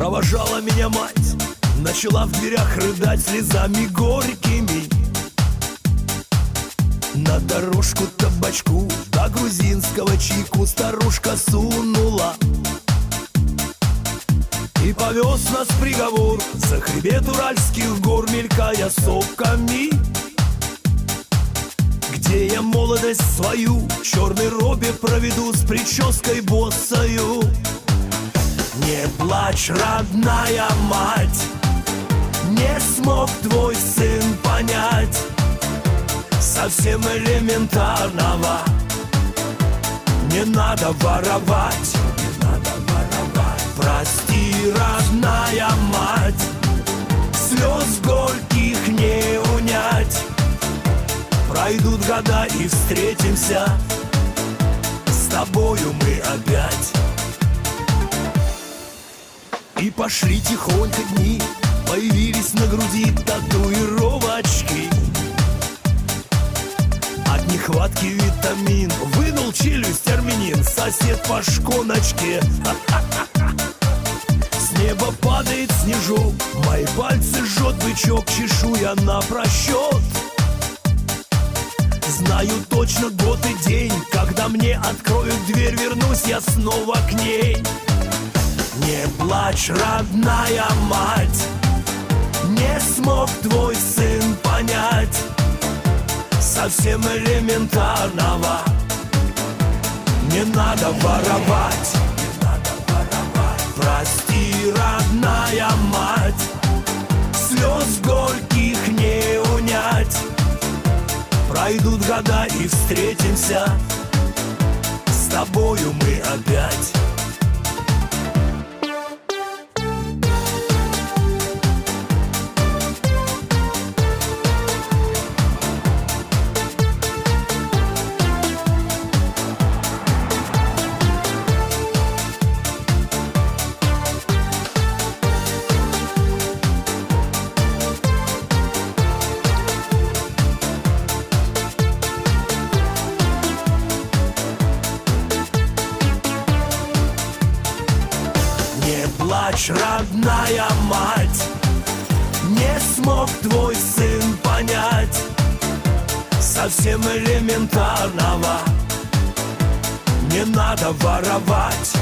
Провожала меня мать, начала в дверях рыдать слезами горькими. На дорожку табачку до грузинского чайку старушка сунула. И повез нас приговор за хребет уральских гор, мелькая сопками. Где я молодость свою в черной робе проведу с прической босою. Не плачь, родная мать, не смог твой сын понять совсем элементарного. Не надо воровать, не надо воровать. Прости, родная мать, слез горьких не унять. Пройдут года и встретимся с тобою мы опять. И пошли тихонько дни, появились на груди татуировочки. От нехватки витамин вынул челюсть армянин, сосед по шконочке. С неба падает снежок, мои пальцы жжет бычок, чешу я на просчет. Знаю точно год и день, когда мне откроют дверь, вернусь я снова к ней. Не плачь, родная мать, не смог твой сын понять совсем элементарного. Не надо воровать, не надо воровать. Прости, родная мать, слез горьких не унять. Пройдут года и встретимся с тобою мы опять. Плачь, родная мать, не смог твой сын понять совсем элементарного. Не надо воровать,